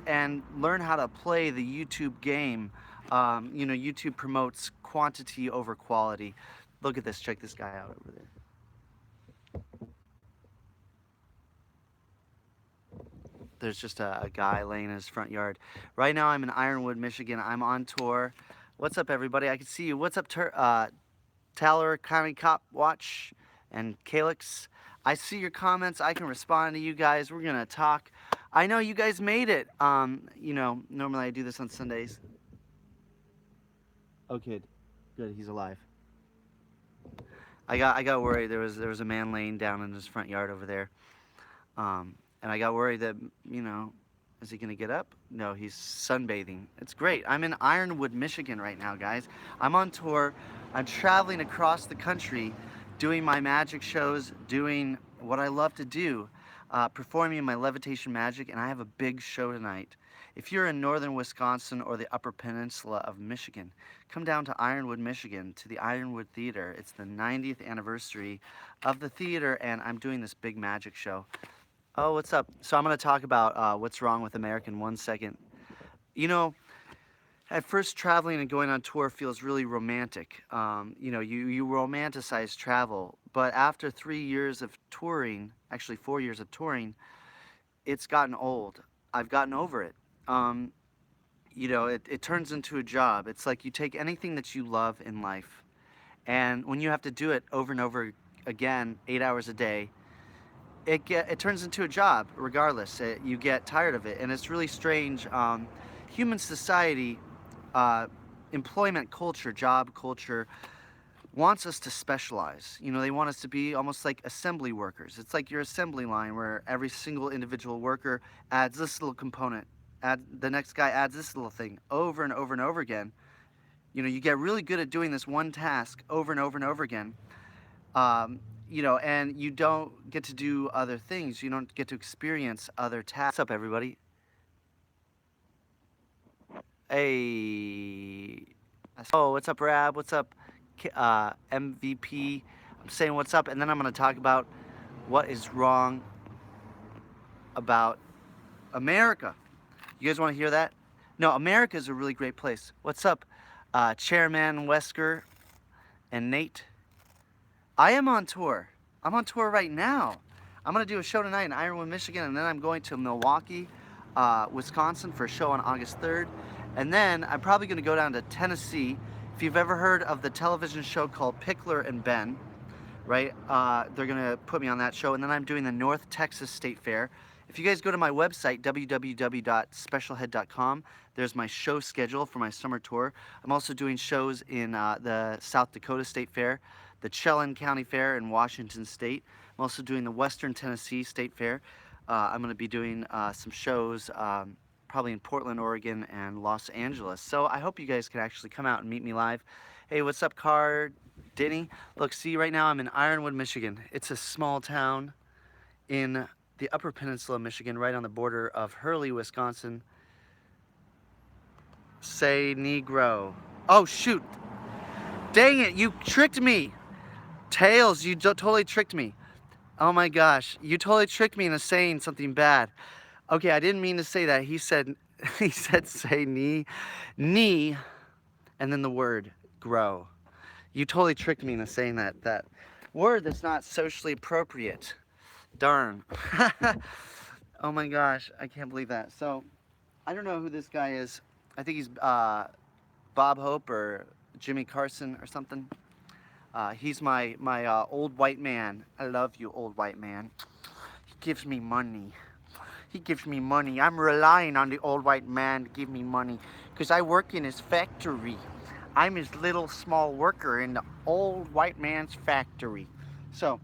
and learn how to play the YouTube game. You know, YouTube promotes quantity over quality. Look at this. Check this guy out over there. There's just a guy laying in his front yard. Right now I'm in Ironwood, Michigan. I'm on tour. What's up, everybody? I can see you. What's up, Taylor, County Cop Watch, and Calix? I see your comments. I can respond to you guys. We're gonna talk. I know you guys made it. You know, normally I do this on Sundays. Oh, kid. Good, he's alive. I got worried. There was a man laying down in his front yard over there. And I got worried that, you know, is he gonna get up? No, he's sunbathing. It's great. I'm in Ironwood, Michigan right now, guys. I'm on tour. I'm traveling across the country, doing my magic shows, doing what I love to do, performing my levitation magic, and I have a big show tonight. If you're in northern Wisconsin or the Upper Peninsula of Michigan, come down to Ironwood, Michigan, to the Ironwood Theater. It's the 90th anniversary of the theater, and I'm doing this big magic show. Oh, what's up? So I'm going to talk about what's wrong with America in 1 second. You know, at first traveling and going on tour feels really romantic. You know, you romanticize travel, but after 3 years of touring, actually 4 years of touring, it's gotten old. I've gotten over it. You know, it turns into a job. It's like you take anything that you love in life, and when you have to do it over and over again, 8 hours a day, it turns into a job regardless. You get tired of it, and it's really strange. Human society, employment culture, job culture, wants us to specialize. You know, they want us to be almost like assembly workers. It's like your assembly line where every single individual worker adds this little component, the next guy adds this little thing over and over and over again. You know, you get really good at doing this one task over and over and over again. You know, and you don't get to do other things. You don't get to experience other tasks. What's up, everybody? Hey. Oh, what's up, Rab? What's up, MVP? I'm saying what's up, and then I'm going to talk about what is wrong about America. You guys want to hear that? No, America is a really great place. What's up, Chairman Wesker and Nate? I am on tour. I'm on tour right now. I'm going to do a show tonight in Ironwood, Michigan, and then I'm going to Milwaukee, Wisconsin for a show on August 3rd. And then I'm probably going to go down to Tennessee. If you've ever heard of the television show called Pickler and Ben, right? They're going to put me on that show. And then I'm doing the North Texas State Fair. If you guys go to my website, www.specialhead.com, there's my show schedule for my summer tour. I'm also doing shows in the South Dakota State Fair, the Chelan County Fair in Washington State. I'm also doing the Western Tennessee State Fair. I'm going to be doing some shows probably in Portland, Oregon, and Los Angeles. So I hope you guys can actually come out and meet me live. Hey, what's up, Card? Denny? Look, see, right now I'm in Ironwood, Michigan. It's a small town in the Upper Peninsula of Michigan, right on the border of Hurley, Wisconsin. Say Negro. Oh, shoot. Dang it, you tricked me. Tails, you totally tricked me. Oh my gosh, you totally tricked me into saying something bad. Okay, I didn't mean to say that. He said say knee, and then the word grow. You totally tricked me into saying that word that's not socially appropriate. Darn. Oh my gosh, I can't believe that. So, I don't know who this guy is. I think he's Bob Hope or Jimmy Carson or something. He's my old white man. I love you, old white man. He gives me money. He gives me money. I'm relying on the old white man to give me money because I work in his factory. I'm his little small worker in the old white man's factory. So,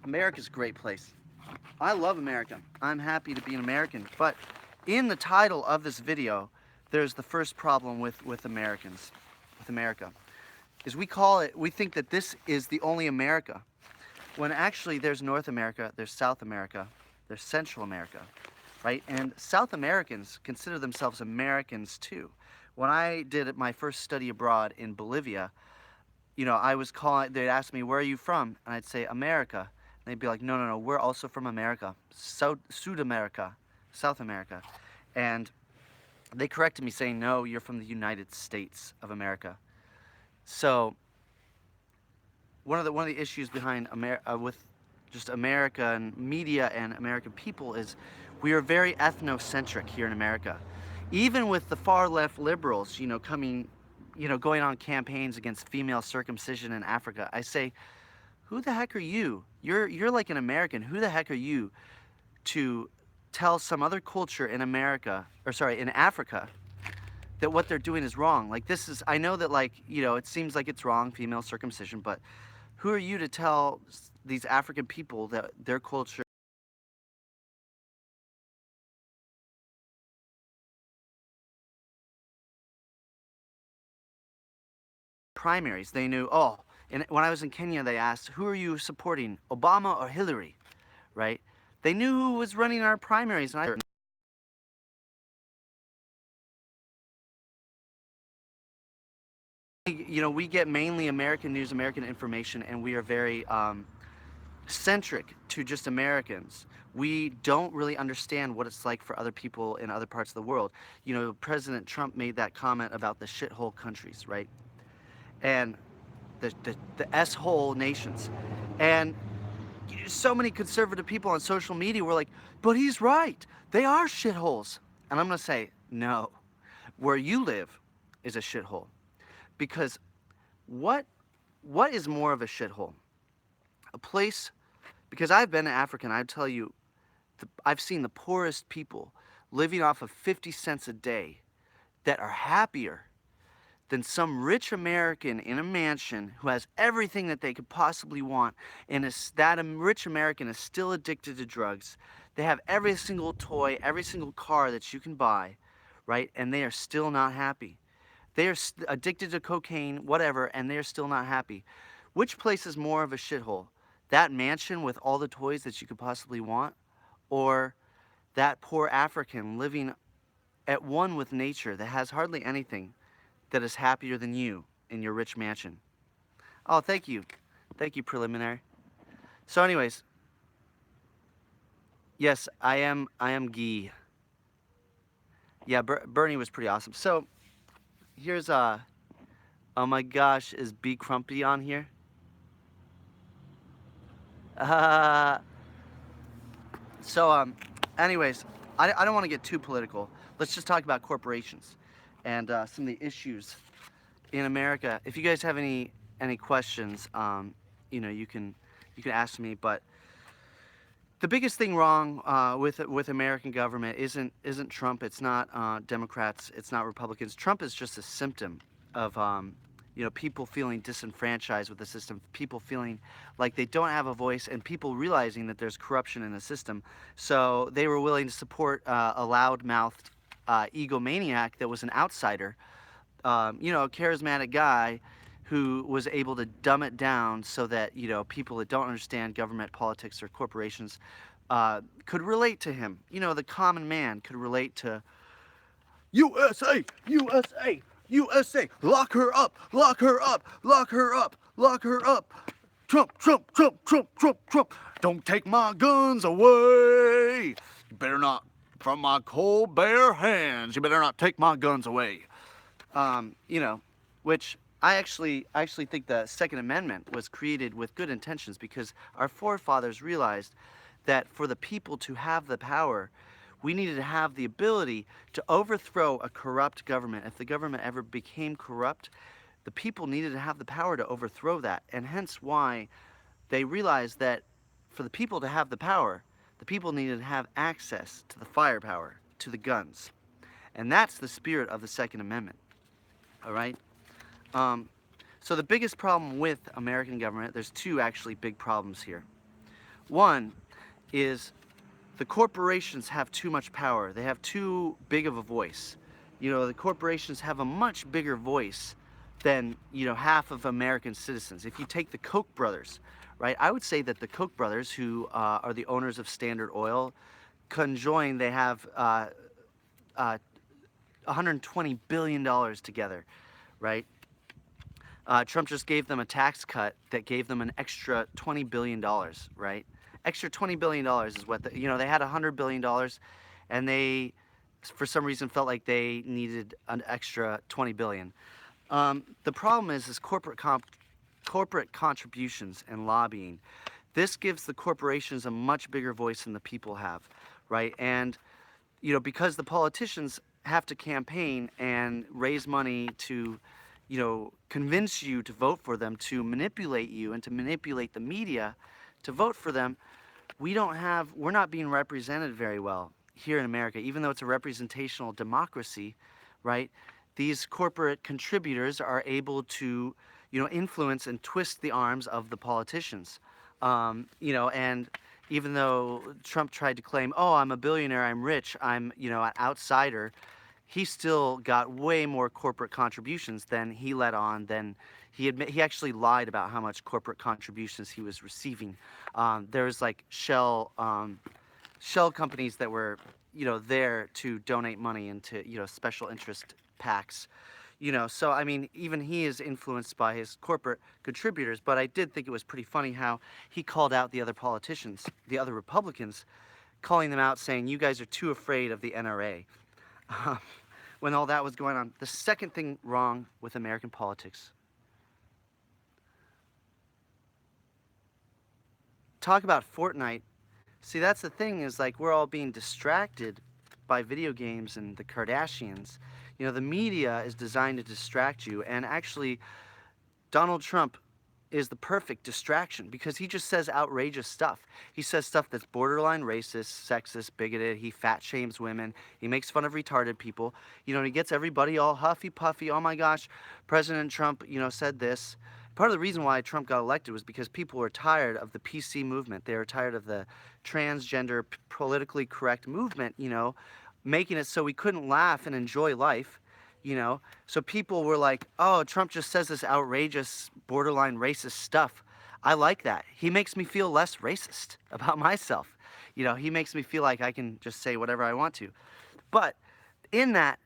America's a great place. I love America. I'm happy to be an American. But in the title of this video, there's the first problem with Americans, with America. Is we think that this is the only America, when actually there's North America, there's South America, there's Central America, right? And South Americans consider themselves Americans too. When I did my first study abroad in Bolivia, you know, they'd ask me, where are you from? And I'd say, America. And they'd be like, no, we're also from America, South America, South America. And they corrected me saying, no, you're from the United States of America. So one of the issues behind with just America and media and American people is we are very ethnocentric here in America. Even with the far left liberals, going on campaigns against female circumcision in Africa, I say, who the heck are you? You're like an American. Who the heck are you to tell some other culture in in Africa, that what they're doing is wrong? Like, I know that, like, it seems like it's wrong, female circumcision, but who are you to tell these African people that their culture primaries? They knew, oh, and when I was in Kenya, they asked, who are you supporting, Obama or Hillary, right? They knew who was running our primaries, and we get mainly American news, American information, and we are very centric to just Americans. We don't really understand what it's like for other people in other parts of the world. President Trump made that comment about the shithole countries, right? And the S-hole nations. And so many conservative people on social media were like, but he's right. They are shitholes. And I'm going to say, no. Where you live is a shithole. Because what is more of a shithole? A place, because I've been to Africa, and I tell you, I've seen the poorest people living off of 50 cents a day that are happier than some rich American in a mansion who has everything that they could possibly want, and that rich American is still addicted to drugs. They have every single toy, every single car that you can buy, right? And they are still not happy. They are addicted to cocaine, whatever, and they are still not happy. Which place is more of a shithole? That mansion with all the toys that you could possibly want, or that poor African living at one with nature that has hardly anything, that is happier than you in your rich mansion? Oh, thank you. Thank you, preliminary. So anyways, yes, I am Guy. Yeah, Bernie was pretty awesome. So here's oh my gosh, is B Crumpy on here? Uh, anyways, I don't want to get too political. Let's just talk about corporations and some of the issues in America. If you guys have any questions, you can ask me. But the biggest thing wrong with American government isn't Trump. It's not Democrats. It's not Republicans. Trump is just a symptom of people feeling disenfranchised with the system, people feeling like they don't have a voice, and people realizing that there's corruption in the system. So they were willing to support a loud-mouthed egomaniac that was an outsider, a charismatic guy who was able to dumb it down so that people that don't understand government, politics, or corporations could relate to him. The common man could relate to USA, USA, USA. Lock her up, lock her up, lock her up, lock her up. Trump, Trump, Trump, Trump, Trump, Trump. Don't take my guns away. You better not, from my cold bare hands. You better not take my guns away. Which I actually think the Second Amendment was created with good intentions, because our forefathers realized that for the people to have the power, we needed to have the ability to overthrow a corrupt government. If the government ever became corrupt, the people needed to have the power to overthrow that. And hence why they realized that for the people to have the power, the people needed to have access to the firepower, to the guns. And that's the spirit of the Second Amendment. All right? So the biggest problem with American government, there's two actually big problems here. One is the corporations have too much power. They have too big of a voice. The corporations have a much bigger voice than, half of American citizens. If you take the Koch brothers, right? I would say that the Koch brothers, who are the owners of Standard Oil, conjoined, they have $120 billion together, right? Trump just gave them a tax cut that gave them an extra $20 billion, right? Extra $20 billion is what they had $100 billion, and they for some reason felt like they needed an extra 20 billion. The problem is corporate contributions and lobbying. This gives the corporations a much bigger voice than the people have, right? And because the politicians have to campaign and raise money to, convince you to vote for them, to manipulate you and to manipulate the media to vote for them, we're not being represented very well here in America, even though it's a representational democracy, right? These corporate contributors are able to, influence and twist the arms of the politicians. And even though Trump tried to claim, oh, I'm a billionaire, I'm rich, I'm, an outsider, he still got way more corporate contributions than he let on, than he actually lied about how much corporate contributions he was receiving. There was like shell companies that were, there to donate money into, special interest PACs. So I mean, even he is influenced by his corporate contributors, but I did think it was pretty funny how he called out the other politicians, the other Republicans, calling them out, saying, you guys are too afraid of the NRA. When all that was going on. The second thing wrong with American politics. Talk about Fortnite. See, that's the thing, is like we're all being distracted by video games and the Kardashians. The media is designed to distract you, and actually Donald Trump is the perfect distraction because he just says outrageous stuff. He says stuff that's borderline racist, sexist, bigoted. He fat shames women. He makes fun of retarded people. He gets everybody all huffy puffy. Oh my gosh, President Trump, said this. Part of the reason why Trump got elected was because people were tired of the PC movement. They were tired of the transgender, politically correct movement, making it so we couldn't laugh and enjoy life. So people were like, oh, Trump just says this outrageous, borderline racist stuff. I like that. He makes me feel less racist about myself. He makes me feel like I can just say whatever I want to. But in that,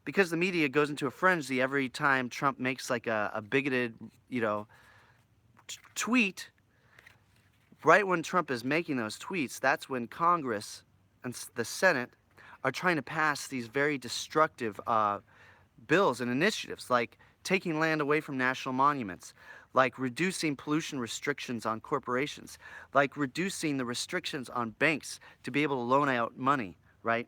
because the media goes into a frenzy every time Trump makes like a bigoted, tweet, right when Trump is making those tweets, that's when Congress and the Senate are trying to pass these very destructive bills and initiatives, like taking land away from national monuments, like reducing pollution restrictions on corporations, like reducing the restrictions on banks to be able to loan out money, right?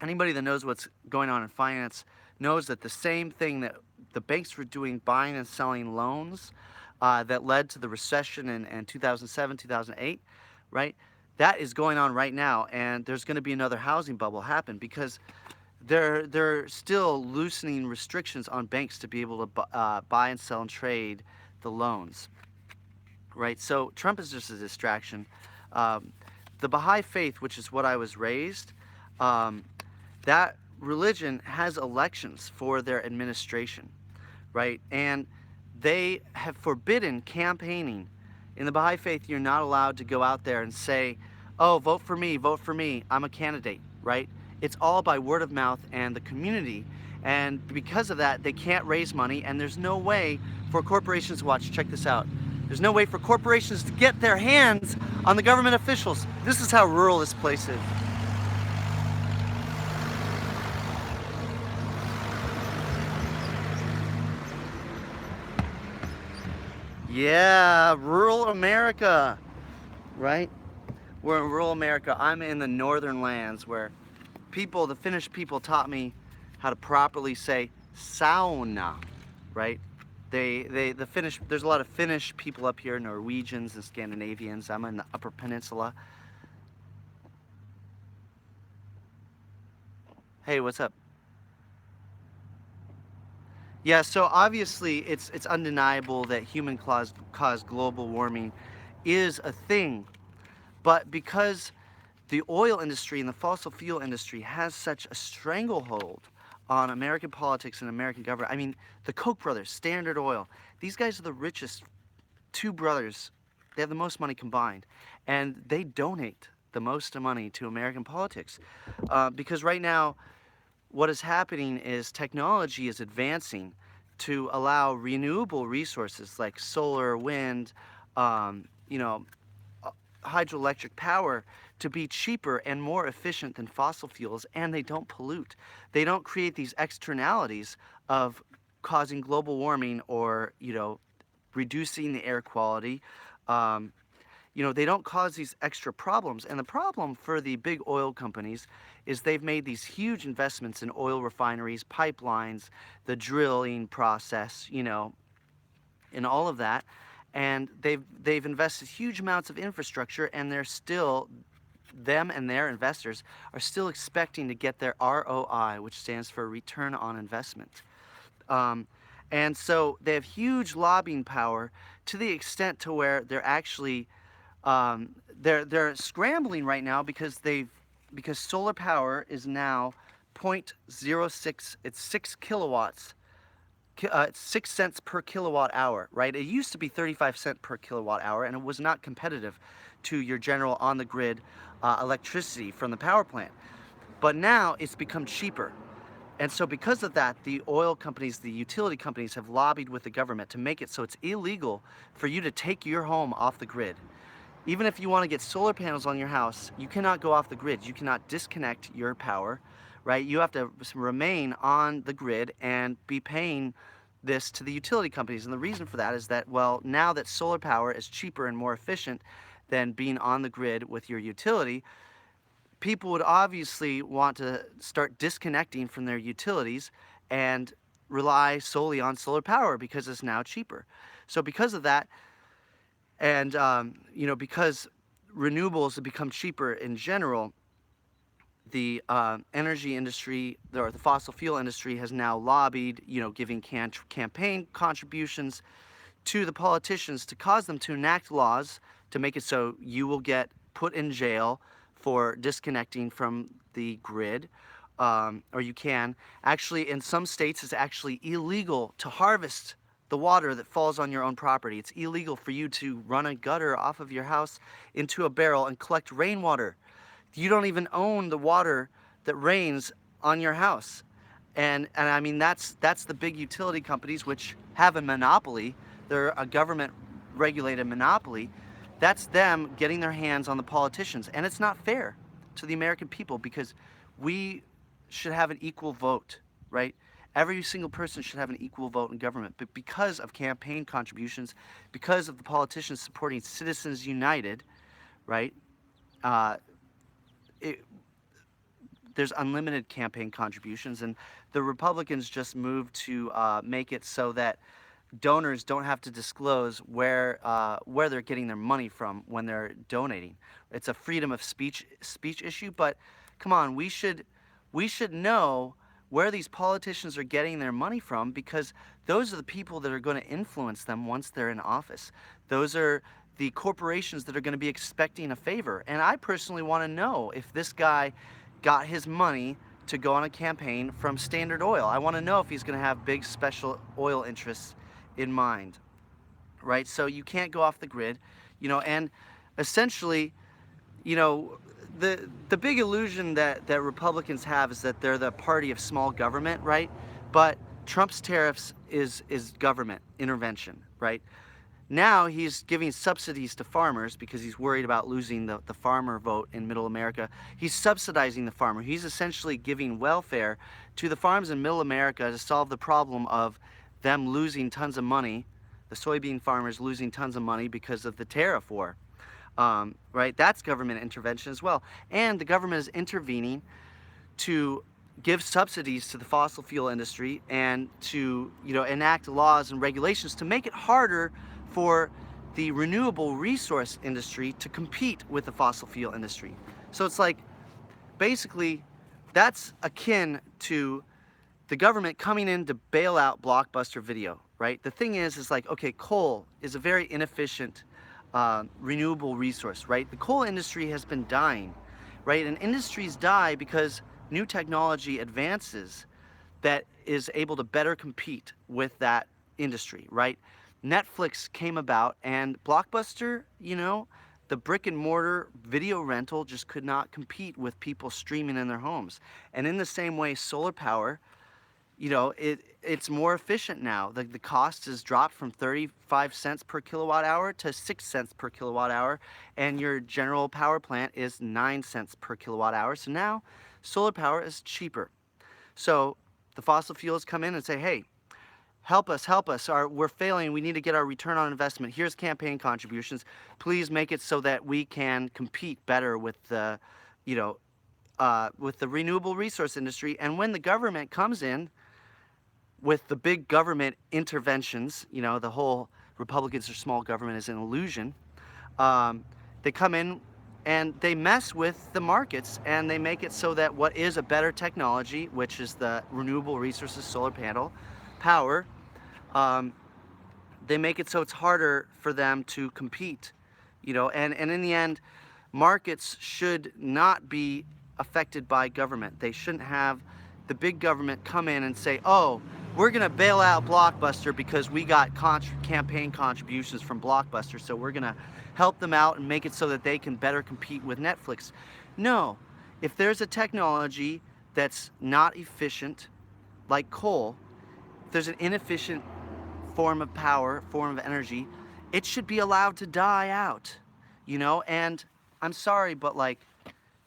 Anybody that knows what's going on in finance knows that the same thing that the banks were doing, buying and selling loans that led to the recession in 2007, 2008, right? That is going on right now, and there's going to be another housing bubble happen because they're still loosening restrictions on banks to be able to buy and sell and trade the loans, right? So Trump is just a distraction. The Baha'i Faith, which is what I was raised, that religion has elections for their administration, right? And they have forbidden campaigning. In the Baha'i Faith, you're not allowed to go out there and say, oh, vote for me, I'm a candidate, right? It's all by word of mouth and the community. And because of that, they can't raise money, and there's no way for corporations, watch, check this out. There's no way for corporations to get their hands on the government officials. This is how rural this place is. Yeah, rural America, right? We're in rural America. I'm in the northern lands where the Finnish people taught me how to properly say sauna, right? The Finnish, there's a lot of Finnish people up here, Norwegians and Scandinavians. I'm in the Upper Peninsula. Hey, what's up? Yeah, so obviously it's undeniable that human caused global warming is a thing, but because the oil industry and the fossil fuel industry has such a stranglehold on American politics and American government. I mean, the Koch brothers, Standard Oil, these guys are the richest two brothers. They have the most money combined, and they donate the most money to American politics. Because right now, what is happening is technology is advancing to allow renewable resources like solar, wind, hydroelectric power to be cheaper and more efficient than fossil fuels, and they don't pollute. They don't create these externalities of causing global warming or, reducing the air quality. Um, they don't cause these extra problems. And the problem for the big oil companies is they've made these huge investments in oil refineries, pipelines, the drilling process, in all of that. And they've invested huge amounts of infrastructure, and they're still, them and their investors are still expecting to get their ROI, which stands for return on investment. And so they have huge lobbying power to the extent to where they're actually they're scrambling right now because solar power is now 0.06, it's 6 kilowatts, it's 6 cents per kilowatt hour, right? It used to be 35 cents per kilowatt hour, and it was not competitive to your general on the grid electricity from the power plant. But now it's become cheaper. And so because of that, the oil companies, the utility companies have lobbied with the government to make it so it's illegal for you to take your home off the grid. Even if you want to get solar panels on your house, you cannot go off the grid. You cannot disconnect your power, right? You have to remain on the grid and be paying this to the utility companies. And the reason for that is that, well, now that solar power is cheaper and more efficient than being on the grid with your utility, people would obviously want to start disconnecting from their utilities and rely solely on solar power because it's now cheaper. So because of that, and because renewables have become cheaper in general, the energy industry or the fossil fuel industry has now lobbied, giving campaign contributions to the politicians to cause them to enact laws to make it so you will get put in jail for disconnecting from the grid, or you can. Actually, in some states, it's actually illegal to harvest the water that falls on your own property. It's illegal for you to run a gutter off of your house into a barrel and collect rainwater. You don't even own the water that rains on your house. And I mean, that's the big utility companies, which have a monopoly. They're a government regulated monopoly. That's them getting their hands on the politicians. And it's not fair to the American people because we should have an equal vote, right? Every single person should have an equal vote in government. But because of campaign contributions, because of the politicians supporting Citizens United, right? There's unlimited campaign contributions, and the Republicans just moved to make it so that donors don't have to disclose where they're getting their money from when they're donating. It's a freedom of speech issue, but come on, we should know where these politicians are getting their money from, because those are the people that are going to influence them once they're in office. Those are the corporations that are going to be expecting a favor. And I personally want to know if this guy got his money to go on a campaign from Standard Oil. I want to know if he's going to have big special oil interests in mind, right? So you can't go off the grid, and essentially, the big illusion that Republicans have is that they're the party of small government, right? But Trump's tariffs is government intervention, right? Now he's giving subsidies to farmers because he's worried about losing the farmer vote in Middle America. He's subsidizing the farmer. He's essentially giving welfare to the farms in Middle America to solve the problem of them losing tons of money, the soybean farmers losing tons of money because of the tariff war. Right? That's government intervention as well. And the government is intervening to give subsidies to the fossil fuel industry and to, enact laws and regulations to make it harder for the renewable resource industry to compete with the fossil fuel industry. So it's like, basically, that's akin to the government coming in to bail out Blockbuster Video, right? The thing is like, okay, coal is a very inefficient renewable resource, right? The coal industry has been dying, right? And industries die because new technology advances that is able to better compete with that industry, right? Netflix came about, and Blockbuster, the brick and mortar video rental just could not compete with people streaming in their homes. And in the same way, solar power you know, it's more efficient now. The cost has dropped from 35 cents per kilowatt hour to 6 cents per kilowatt hour, and your general power plant is 9 cents per kilowatt hour. So now solar power is cheaper. So the fossil fuels come in and say, hey, help us, help us. We're failing. We need to get our return on investment. Here's campaign contributions. Please make it so that we can compete better with the, you know, with the renewable resource industry. And when the government comes in with the big government interventions, you know, the whole Republicans are small government is an illusion. They come in and they mess with the markets and they make it so that what is a better technology, which is the renewable resources solar panel power, um, they make it so it's harder for them to compete, you know, and in the end, markets should not be affected by government. They shouldn't have the big government come in and say, oh, we're going to bail out Blockbuster because we got campaign contributions from Blockbuster, so we're going to help them out and make it so that they can better compete with Netflix. No, if there's a technology that's not efficient, like coal, if there's an inefficient form of power, form of energy, it should be allowed to die out, you know? And I'm sorry, but like,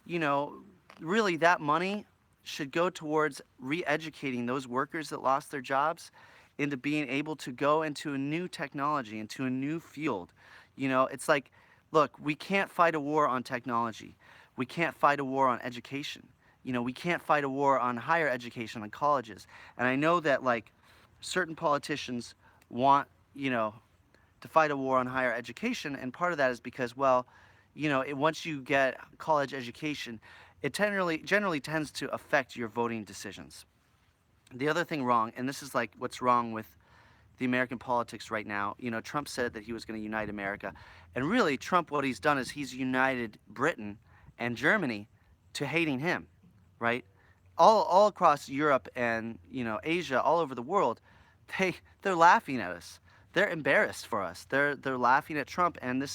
you know, really that money should go towards re-educating those workers that lost their jobs into being able to go into a new technology, into a new field. You know, it's like, look, we can't fight a war on technology. We can't fight a war on education. You know, we can't fight a war on higher education, on colleges. And I know that like certain politicians want, you know, to fight a war on higher education, and part of that is because, well, you know, once you get college education, it generally tends to affect your voting decisions. The other thing wrong, and this is like what's wrong with the American politics right now, you know, Trump said that he was going to unite America, and really Trump, what he's done is he's united Britain and Germany to hating him, right? All across Europe and, you know, Asia, all over the world, they're laughing at us. They're embarrassed for us. They're laughing at Trump, and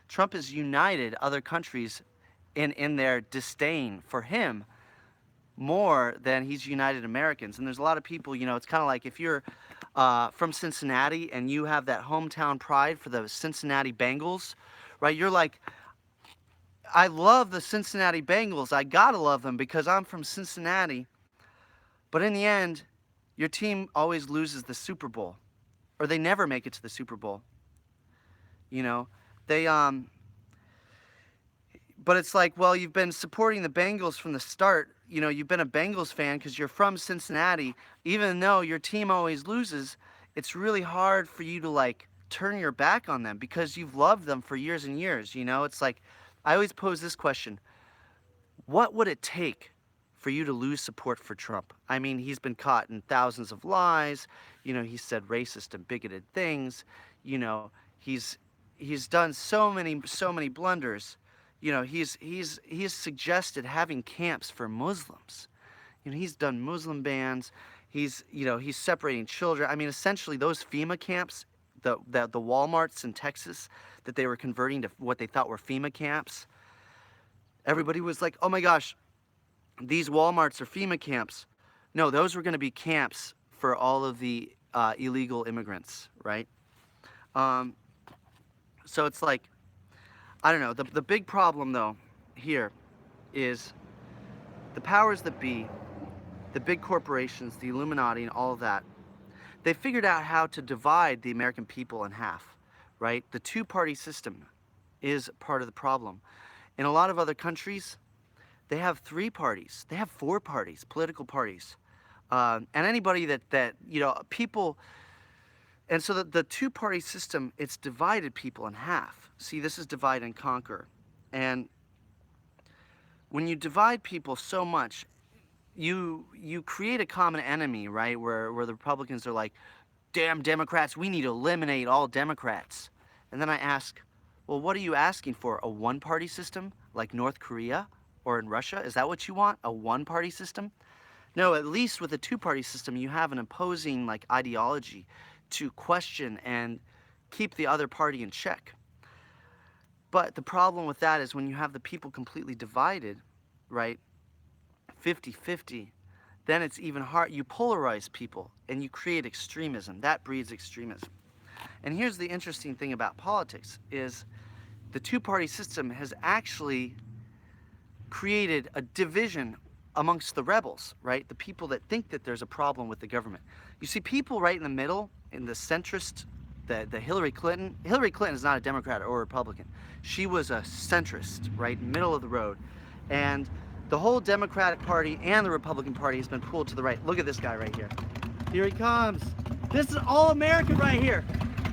Trump has united other countries in their disdain for him more than he's united Americans. And there's a lot of people, you know, it's kind of like if you're from Cincinnati and you have that hometown pride for the Cincinnati Bengals, right? You're like, I love the Cincinnati Bengals. I gotta love them because I'm from Cincinnati. But in the end, your team always loses the Super Bowl, or they never make it to the Super Bowl. You know, they but it's like, well, you've been supporting the Bengals from the start. You know, you've been a Bengals fan because you're from Cincinnati. Even though your team always loses, it's really hard for you to like turn your back on them because you've loved them for years and years. You know, it's like, I always pose this question: what would it take for you to lose support for Trump? I mean, he's been caught in thousands of lies. You know, he said racist and bigoted things. You know, he's done so many blunders. You know, he's suggested having camps for Muslims. You know, he's done Muslim bans. He's separating children. I mean, essentially those FEMA camps, the Walmarts in Texas that they were converting to what they thought were FEMA camps. Everybody was like, oh my gosh, these Walmarts are FEMA camps. No, those were going to be camps for all of the illegal immigrants, right? So it's like, I don't know. The big problem, though, here is the powers that be, the big corporations, the Illuminati, and all of that. They figured out how to divide the American people in half, right? The two-party system is part of the problem. In a lot of other countries, they have 3 parties. They have 4 parties, political parties. And anybody that you know, people... And so the two-party system, it's divided people in half. See, this is divide and conquer. And when you divide people so much, you create a common enemy, right? Where the Republicans are like, damn Democrats, we need to eliminate all Democrats. And then I ask, well, what are you asking for? A one-party system like North Korea or in Russia? Is that what you want? A one-party system? No, at least with a two-party system, you have an opposing like ideology to question and keep the other party in check. But the problem with that is when you have the people completely divided, right, 50-50, then it's even hard. You polarize people and you create extremism. That breeds extremism. And here's the interesting thing about politics is the two-party system has actually created a division amongst the rebels, right? The people that think that there's a problem with the government. You see people right in the middle, in the centrist, the Hillary Clinton. Hillary Clinton is not a Democrat or a Republican. She was a centrist, right? Middle of the road. And the whole Democratic Party and the Republican Party has been pulled to the right. Look at this guy right here. Here he comes. This is all American right here.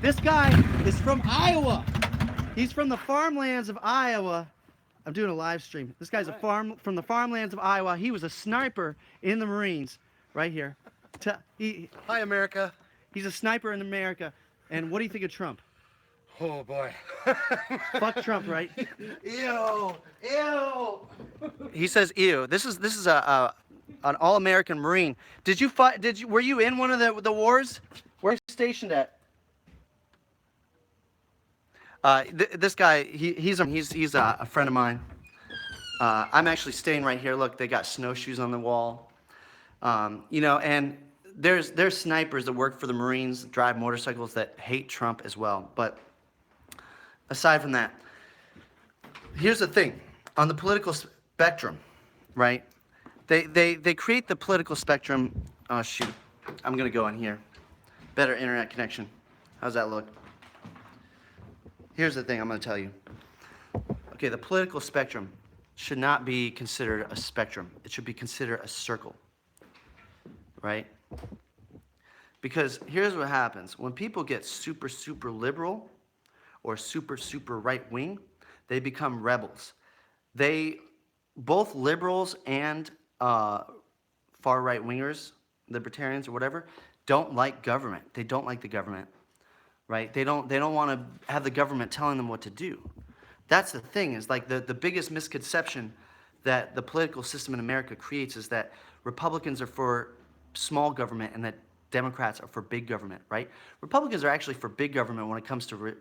This guy is from Iowa. He's from the farmlands of Iowa. I'm doing a live stream. This guy's from the farmlands of Iowa. He was a sniper in the Marines, right here. Hi, America. He's a sniper in America. And what do you think of Trump? Oh boy. Fuck Trump, right? Ew, ew. He says ew. This is an all-American Marine. Did you fight? Were you in one of the wars? Where are you stationed at? This guy, he's a friend of mine. I'm actually staying right here. Look, they got snowshoes on the wall. You know, and there's snipers that work for the Marines, drive motorcycles that hate Trump as well. But aside from that, here's the thing. On the political spectrum, right? They create the political spectrum. Oh shoot, I'm gonna go in here. Better internet connection. How's that look? Here's the thing I'm going to tell you. Okay, the political spectrum should not be considered a spectrum. It should be considered a circle, right? Because here's what happens. When people get super, super liberal or super, super right-wing, they become rebels. Both liberals and far right-wingers, libertarians or whatever, don't like government. They don't like the government. Right? They don't want to have the government telling them what to do. That's the thing, is like the biggest misconception that the political system in America creates is that Republicans are for small government and that Democrats are for big government, right? Republicans are actually for big government when it comes to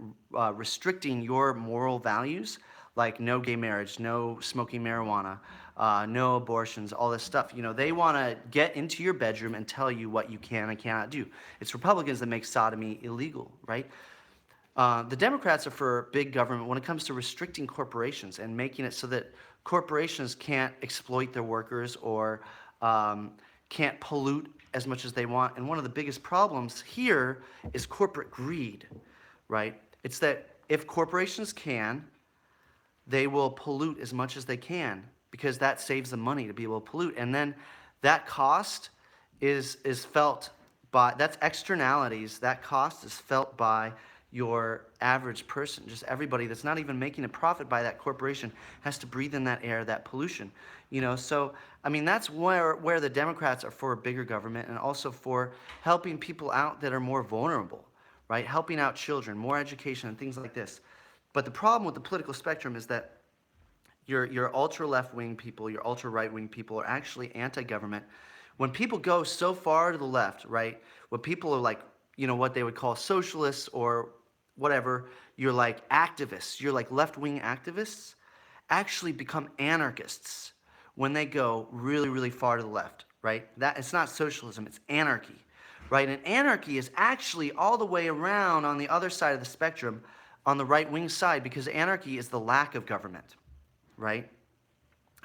restricting your moral values, like no gay marriage, no smoking marijuana, no abortions, all this stuff. You know, they want to get into your bedroom and tell you what you can and cannot do. It's Republicans that make sodomy illegal, right? The Democrats are for big government when it comes to restricting corporations and making it so that corporations can't exploit their workers or can't pollute as much as they want. And one of the biggest problems here is corporate greed, right? It's that if corporations can, they will pollute as much as they can because that saves them money to be able to pollute. And then that cost is felt by, that's externalities, that cost is felt by your average person. Just everybody that's not even making a profit by that corporation has to breathe in that air, that pollution. You know, so, I mean, that's where the Democrats are for bigger government and also for helping people out that are more vulnerable, right? Helping out children, more education and things like this. But the problem with the political spectrum is that your ultra left-wing people, your ultra right-wing people are actually anti-government. When people go so far to the left, right, when people are like, you know, what they would call socialists or whatever, you're like activists, you're like left-wing activists, actually become anarchists when they go really, really far to the left, right? That it's not socialism, it's anarchy, right? And anarchy is actually all the way around on the other side of the spectrum, on the right-wing side, because anarchy is the lack of government, right?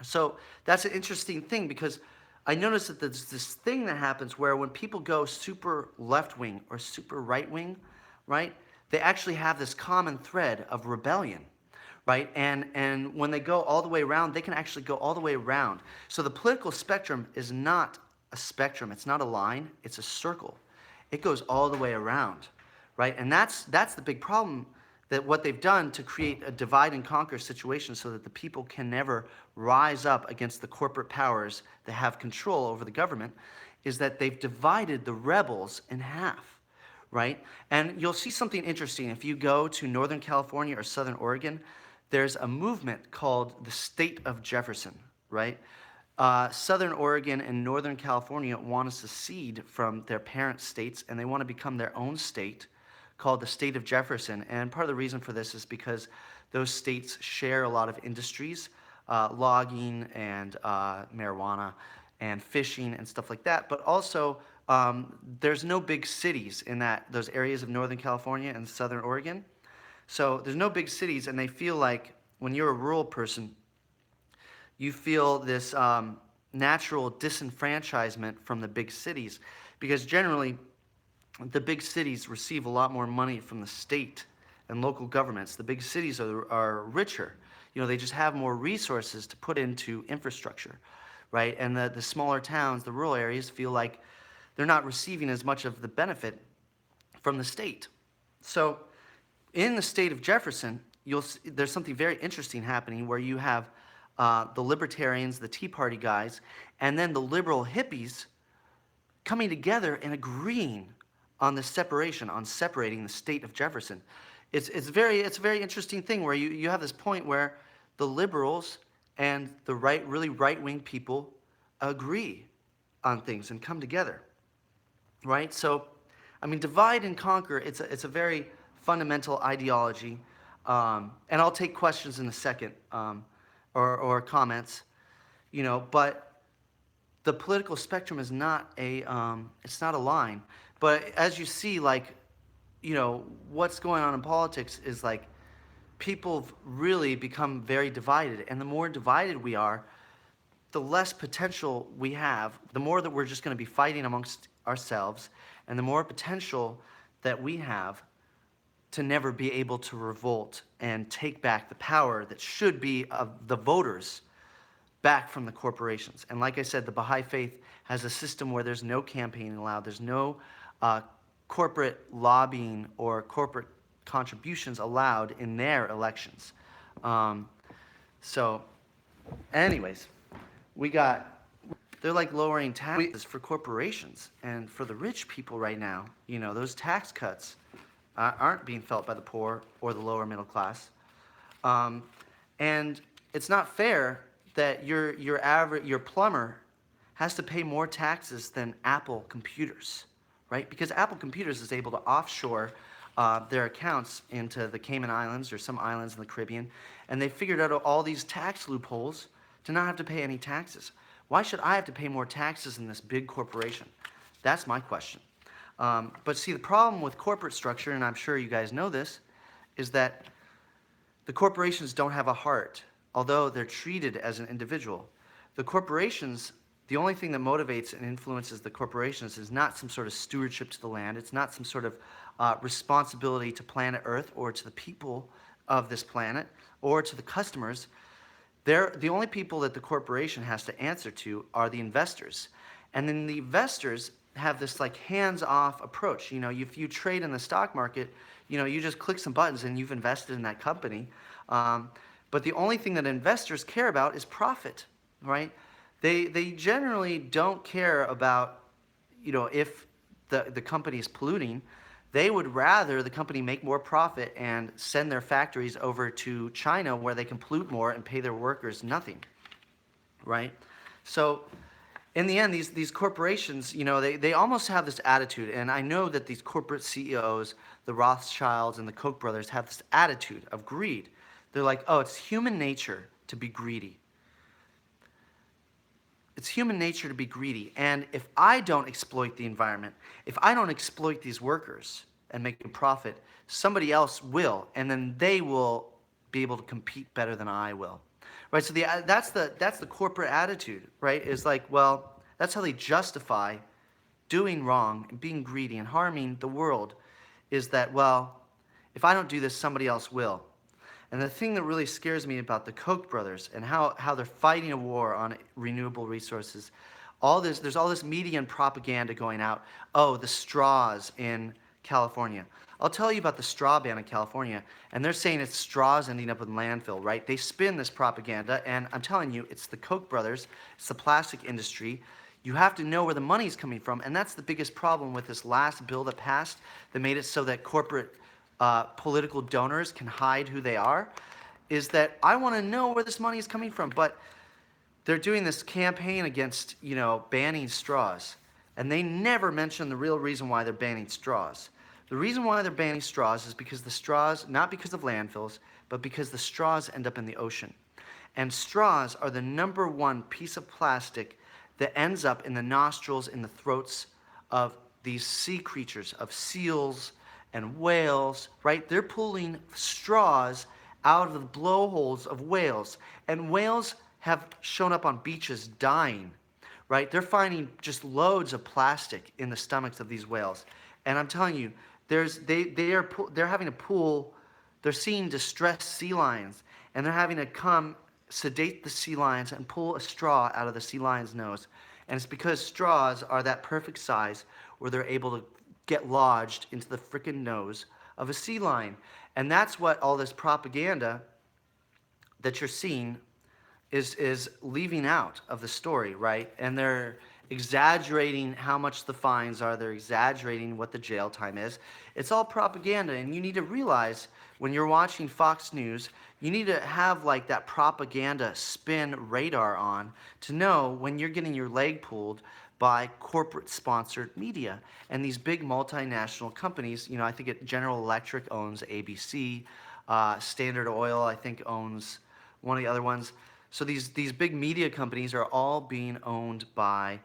So that's an interesting thing because I noticed that there's this thing that happens where when people go super left-wing or super right-wing, right, they actually have this common thread of rebellion, right? And when they go all the way around, they can actually go all the way around. So the political spectrum is not a spectrum. It's not a line. It's a circle. It goes all the way around, right? And that's the big problem, that what they've done to create a divide and conquer situation so that the people can never rise up against the corporate powers that have control over the government is that they've divided the rebels in half, right? And you'll see something interesting. If you go to Northern California or Southern Oregon, there's a movement called the State of Jefferson, right? Southern Oregon and Northern California want to secede from their parent states and they want to become their own state called the State of Jefferson. And part of the reason for this is because those states share a lot of industries, logging and marijuana and fishing and stuff like that. But also, there's no big cities in those areas of Northern California and Southern Oregon. So there's no big cities, and they feel like when you're a rural person, you feel this natural disenfranchisement from the big cities, because generally the big cities receive a lot more money from the state and local governments. The big cities are richer. They just have more resources to put into infrastructure, right? And the smaller towns, the rural areas, feel like they're not receiving as much of the benefit from the state. So in the state of Jefferson, there's something very interesting happening where you have the libertarians, the Tea Party guys, and then the liberal hippies coming together and agreeing on the separation, on separating the state of Jefferson. It's a very interesting thing where you have this point where the liberals and the really right-wing people agree on things and come together, right? So, I mean, divide and conquer, it's a very fundamental ideology. And I'll take questions in a second, or comments, but the political spectrum is not it's not a line. But as you see, like, what's going on in politics is like people have really become very divided. And the more divided we are, the less potential we have, the more that we're just going to be fighting amongst ourselves, and the more potential that we have to never be able to revolt and take back the power that should be of the voters back from the corporations. And like I said, the Baha'i Faith has a system where there's no campaigning allowed. There's no corporate lobbying or corporate contributions allowed in their elections. So anyways, they're like lowering taxes for corporations and for the rich people right now. Those tax cuts aren't being felt by the poor or the lower middle class. And it's not fair that your plumber has to pay more taxes than Apple computers, right? Because Apple computers is able to offshore their accounts into the Cayman Islands or some islands in the Caribbean, and they figured out all these tax loopholes to not have to pay any taxes. Why should I have to pay more taxes than this big corporation? That's my question. But see, the problem with corporate structure, and I'm sure you guys know this, is that the corporations don't have a heart, although they're treated as an individual. The corporations, the only thing that motivates and influences the corporations is not some sort of stewardship to the land. It's not some sort of responsibility to planet Earth or to the people of this planet or to the customers. The only people that the corporation has to answer to are the investors. And then the investors have this like hands-off approach. If you trade in the stock market, you just click some buttons and you've invested in that company. But the only thing that investors care about is profit, right? They generally don't care about, if the company is polluting. They would rather the company make more profit and send their factories over to China where they can pollute more and pay their workers nothing, right? So in the end, these corporations, they almost have this attitude, and I know that these corporate CEOs, the Rothschilds and the Koch brothers, have this attitude of greed. They're like, oh, it's human nature to be greedy. It's human nature to be greedy. And if I don't exploit the environment, if I don't exploit these workers and make a profit, somebody else will, and then they will be able to compete better than I will. Right? So that's the corporate attitude, right? Is like, well, that's how they justify doing wrong and being greedy and harming the world, is that, well, if I don't do this, somebody else will. And the thing that really scares me about the Koch brothers and how they're fighting a war on renewable resources, there's all this media and propaganda going out. Oh, the straws in California. I'll tell you about the straw ban in California, and they're saying it's straws ending up in landfill, right? They spin this propaganda, and I'm telling you, it's the Koch brothers, it's the plastic industry. You have to know where the money's coming from, and that's the biggest problem with this last bill that passed that made it so that corporate political donors can hide who they are, is that I want to know where this money is coming from. But they're doing this campaign against, banning straws. And they never mention the real reason why they're banning straws. The reason why they're banning straws is because the straws, not because of landfills, but because the straws end up in the ocean. And straws are the #1 piece of plastic that ends up in the nostrils, in the throats of these sea creatures, of seals and whales, right? They're pulling straws out of the blowholes of whales. And whales have shown up on beaches dying, right? They're finding just loads of plastic in the stomachs of these whales. And I'm telling you, they're having to pull, they're seeing distressed sea lions, and they're having to come sedate the sea lions and pull a straw out of the sea lion's nose. And it's because straws are that perfect size where they're able to get lodged into the frickin' nose of a sea lion. And that's what all this propaganda that you're seeing is leaving out of the story, right? And they're exaggerating how much the fines are. They're exaggerating what the jail time is. It's all propaganda, and you need to realize when you're watching Fox News, you need to have like that propaganda spin radar on to know when you're getting your leg pulled by corporate sponsored media and these big multinational companies. You know, I think General Electric owns ABC, Standard Oil I think owns one of the other ones. So these big media companies are all being owned by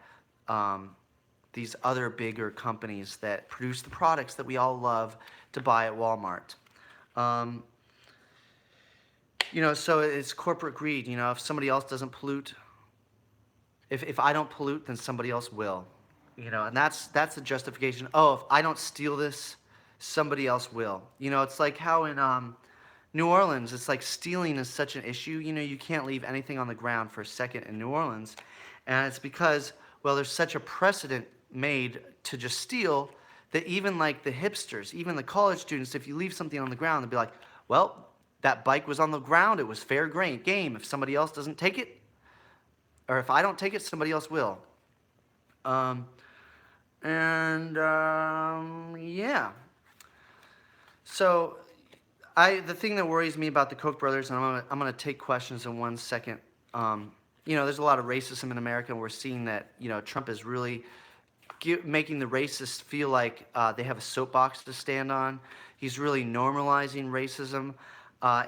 these other bigger companies that produce the products that we all love to buy at Walmart. You know, so it's corporate greed. You know, if somebody else doesn't pollute, if I don't pollute, then somebody else will. You know, and that's the justification. Oh, if I don't steal this, somebody else will. You know, it's like how in New Orleans, it's like stealing is such an issue. You know, you can't leave anything on the ground for a second in New Orleans. And it's because, well, there's such a precedent made to just steal that even like the hipsters, even the college students, if you leave something on the ground, they'll be like, well, that bike was on the ground. It was fair game. If somebody else doesn't take it, or if I don't take it, somebody else will. Yeah. So the thing that worries me about the Koch brothers, and I'm gonna take questions in 1 second. You know, there's a lot of racism in America, and we're seeing that, you know, Trump is really making the racists feel like they have a soapbox to stand on. He's really normalizing racism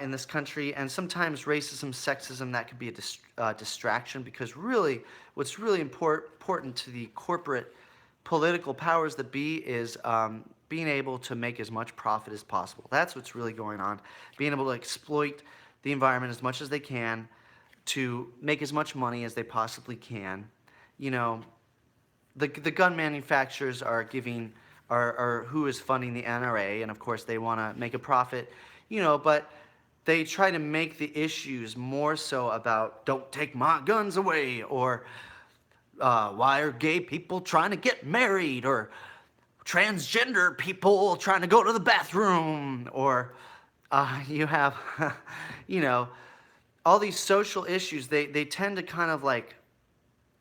in this country, and sometimes racism, sexism, that could be a distraction, because really, what's really important to the corporate political powers that be is being able to make as much profit as possible. That's what's really going on. Being able to exploit the environment as much as they can to make as much money as they possibly can. You know, the gun manufacturers are who is funding the NRA, and of course they want to make a profit, you know, but they try to make the issues more so about don't take my guns away, or why are gay people trying to get married, or transgender people trying to go to the bathroom, or you have, you know, all these social issues. They tend to kind of like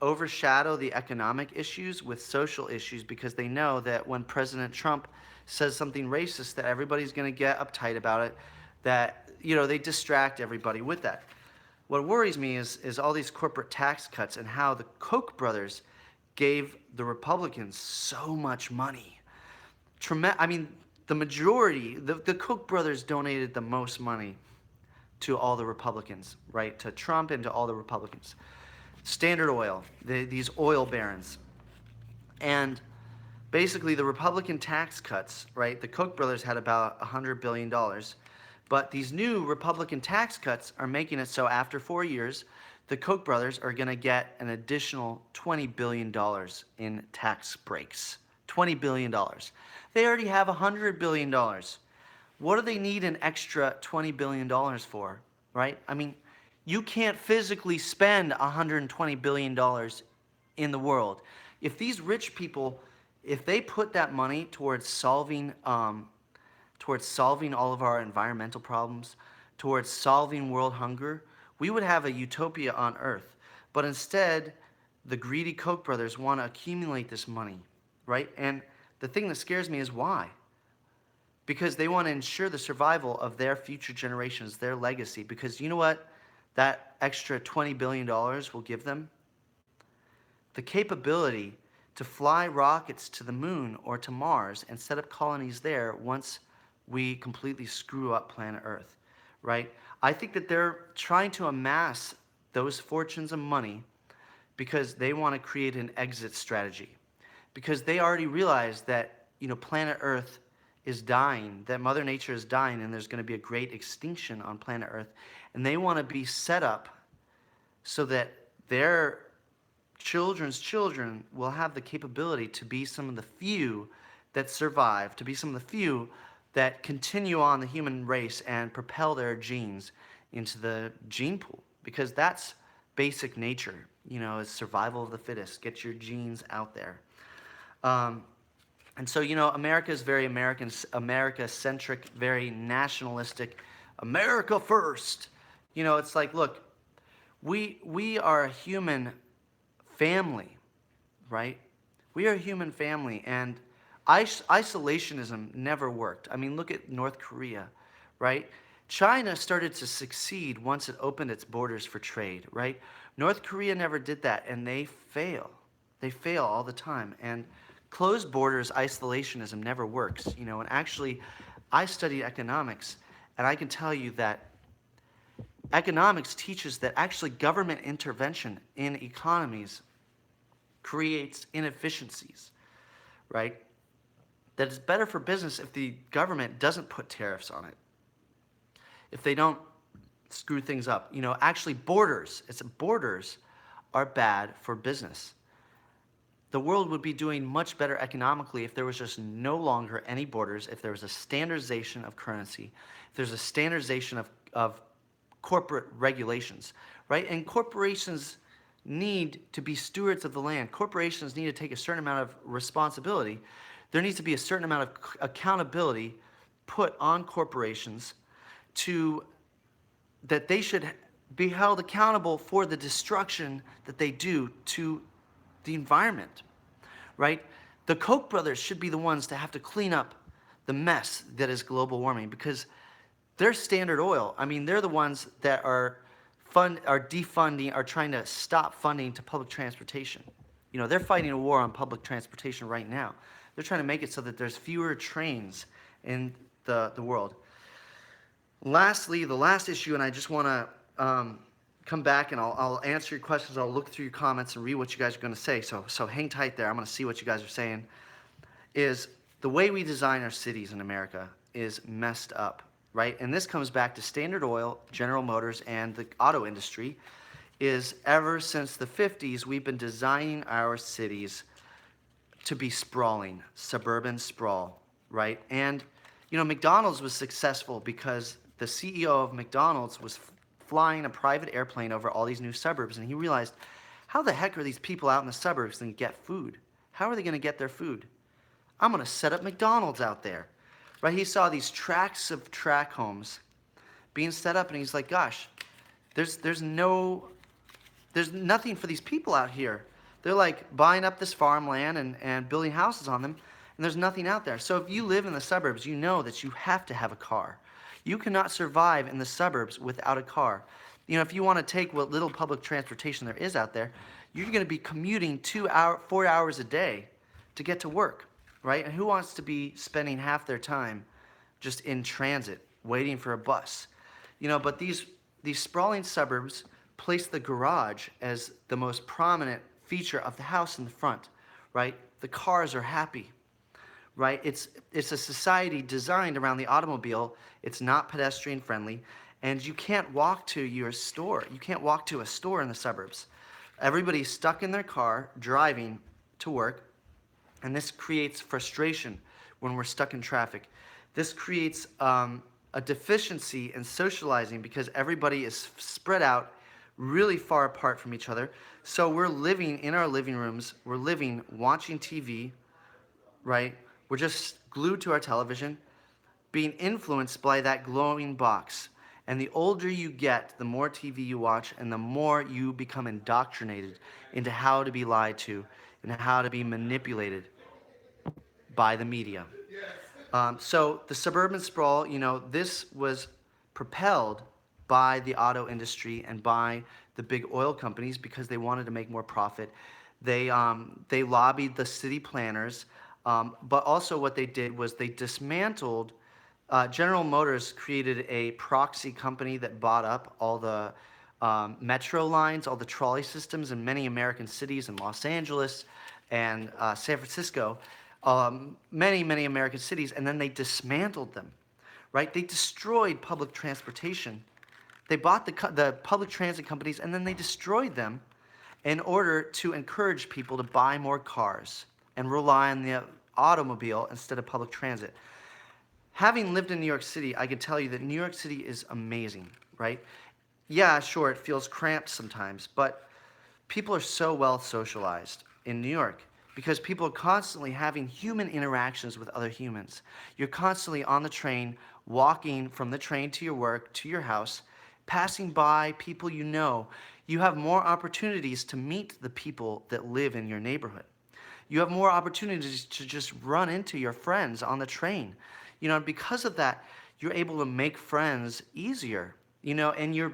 overshadow the economic issues with social issues, because they know that when President Trump says something racist, that everybody's going to get uptight about it, that, you know, they distract everybody with that. What worries me is all these corporate tax cuts and how the Koch brothers gave the Republicans so much money. I mean, the majority, the Koch brothers donated the most money to all the Republicans, right? To Trump and to all the Republicans. Standard Oil, these oil barons. And basically the Republican tax cuts, right? The Koch brothers had about $100 billion. But these new Republican tax cuts are making it so after 4 years, the Koch brothers are going to get an additional $20 billion in tax breaks. $20 billion. They already have $100 billion. What do they need an extra $20 billion for, right? I mean, you can't physically spend $120 billion in the world. If these rich people, if they put that money towards solving all of our environmental problems, towards solving world hunger, we would have a utopia on Earth. But instead, the greedy Koch brothers want to accumulate this money, right? And the thing that scares me is why? Because they want to ensure the survival of their future generations, their legacy. Because you know what that extra $20 billion will give them? The capability to fly rockets to the moon or to Mars and set up colonies there once we completely screw up planet Earth, right? I think that they're trying to amass those fortunes of money because they want to create an exit strategy, because they already realize that, planet Earth is dying, that Mother Nature is dying, and there's going to be a great extinction on planet Earth, and they want to be set up so that their children's children will have the capability to be some of the few that survive, to be some of the few that continue on the human race and propel their genes into the gene pool, because that's basic nature, is survival of the fittest. Get your genes out there. And so, America is very America-centric, very nationalistic. America first. It's like, look, we are a human family, right? We are a human family, and isolationism never worked. I mean, look at North Korea, right? China started to succeed once it opened its borders for trade, right? North Korea never did that, and they fail. They fail all the time. And closed borders isolationism never works, and actually, I studied economics, and I can tell you that economics teaches that actually government intervention in economies creates inefficiencies, right? That it's better for business if the government doesn't put tariffs on it, if they don't screw things up. Actually borders are bad for business. The world would be doing much better economically if there was just no longer any borders, if there was a standardization of currency, if there's a standardization of corporate regulations, right? And corporations need to be stewards of the land. Corporations need to take a certain amount of responsibility. There needs to be a certain amount of accountability put on corporations that they should be held accountable for the destruction that they do to the environment, right? The Koch brothers should be the ones to have to clean up the mess that is global warming, because they're Standard Oil. I mean, they're the ones that are defunding, are trying to stop funding to public transportation. They're fighting a war on public transportation right now. They're trying to make it so that there's fewer trains in the world. Lastly, the last issue, and I just want to come back and I'll answer your questions. I'll look through your comments and read what you guys are going to say. So hang tight there. I'm going to see what you guys are saying. Is the way we design our cities in America is messed up, right? And this comes back to Standard Oil, General Motors, and the auto industry. Is ever since the 50s, we've been designing our cities to be sprawling, suburban sprawl, right? And, McDonald's was successful because the CEO of McDonald's was flying a private airplane over all these new suburbs, and he realized, how the heck are these people out in the suburbs going to get food? How are they going to get their food? I'm going to set up McDonald's out there, right? He saw these tracts of tract homes being set up, and he's like, gosh, there's nothing for these people out here. They're like buying up this farmland and building houses on them, and there's nothing out there. So if you live in the suburbs, you know that you have to have a car. You cannot survive in the suburbs without a car. If you want to take what little public transportation there is out there, you're going to be commuting 4 hours a day to get to work, right? And who wants to be spending half their time just in transit, waiting for a bus? But these sprawling suburbs place the garage as the most prominent feature of the house in the front, right? The cars are happy, right? It's a society designed around the automobile. It's not pedestrian friendly, and you can't walk to your store. You can't walk to a store in the suburbs. Everybody's stuck in their car driving to work, and this creates frustration when we're stuck in traffic. This creates a deficiency in socializing because everybody is spread out really far apart from each other. So we're living in our living rooms, we're living watching TV, right? We're just glued to our television, being influenced by that glowing box. And the older you get, the more TV you watch, and the more you become indoctrinated into how to be lied to and how to be manipulated by the media. So the suburban sprawl, this was propelled by the auto industry and by the big oil companies because they wanted to make more profit. They lobbied the city planners, but also what they did was they dismantled. General Motors created a proxy company that bought up all the metro lines, all the trolley systems in many American cities, in Los Angeles and San Francisco, many American cities, and then they dismantled them, right? They destroyed public transportation. They bought the public transit companies and then they destroyed them in order to encourage people to buy more cars and rely on the automobile instead of public transit. Having lived in New York City, I can tell you that New York City is amazing, right? Yeah, sure, it feels cramped sometimes, but people are so well socialized in New York because people are constantly having human interactions with other humans. You're constantly on the train, walking from the train to your work, to your house, passing by people you know. You have more opportunities to meet the people that live in your neighborhood. You have more opportunities to just run into your friends on the train. Because of that, you're able to make friends easier, and you're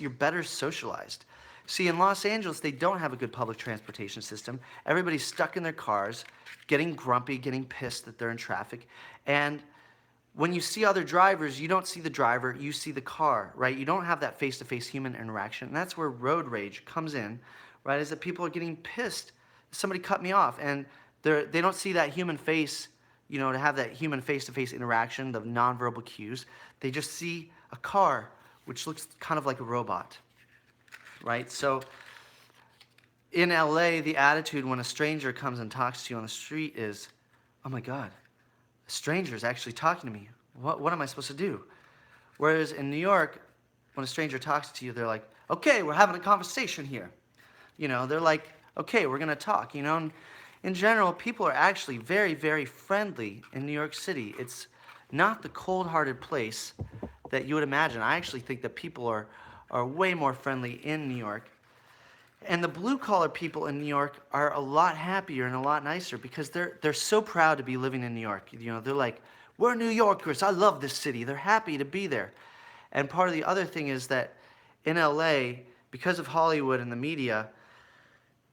better socialized. See, in Los Angeles, they don't have a good public transportation system. Everybody's stuck in their cars, getting grumpy, getting pissed that they're in traffic. And when you see other drivers, you don't see the driver, you see the car, right? You don't have that face-to-face human interaction. And that's where road rage comes in, right? Is that people are getting pissed. Somebody cut me off, and they don't see that human face, to have that human face-to-face interaction, the nonverbal cues. They just see a car, which looks kind of like a robot, right? So in LA, the attitude when a stranger comes and talks to you on the street is, oh my God, a stranger is actually talking to me. What am I supposed to do? Whereas in New York, when a stranger talks to you, they're like, okay, we're having a conversation here. They're like, okay, we're going to talk. And in general, people are actually very, very friendly in New York City. It's not the cold-hearted place that you would imagine. I actually think that people are way more friendly in New York. And the blue-collar people in New York are a lot happier and a lot nicer because they're so proud to be living in New York. They're like, we're New Yorkers. I love this city. They're happy to be there. And part of the other thing is that in LA, because of Hollywood and the media,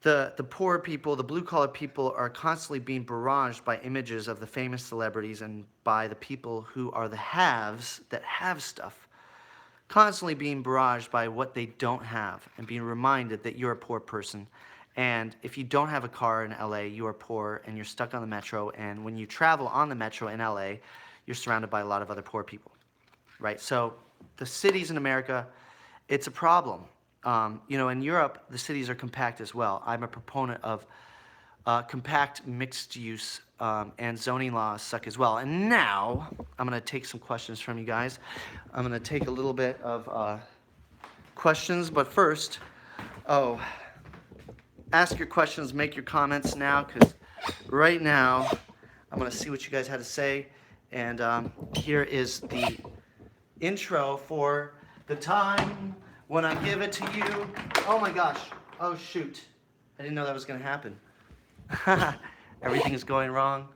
the poor people, the blue-collar people are constantly being barraged by images of the famous celebrities and by the people who are the haves that have stuff. Constantly being barraged by what they don't have and being reminded that you're a poor person. And if you don't have a car in LA, you are poor and you're stuck on the metro. And when you travel on the metro in LA, you're surrounded by a lot of other poor people, right? So the cities in America, it's a problem. In Europe, the cities are compact as well. I'm a proponent of compact mixed use, and zoning laws suck as well. And now I'm going to take some questions from you guys. I'm going to take a little bit of questions, but first, ask your questions, make your comments now, because right now I'm going to see what you guys had to say. And here is the intro for the time when I give it to you. Oh my gosh. Oh shoot. I didn't know that was going to happen. Everything is going wrong.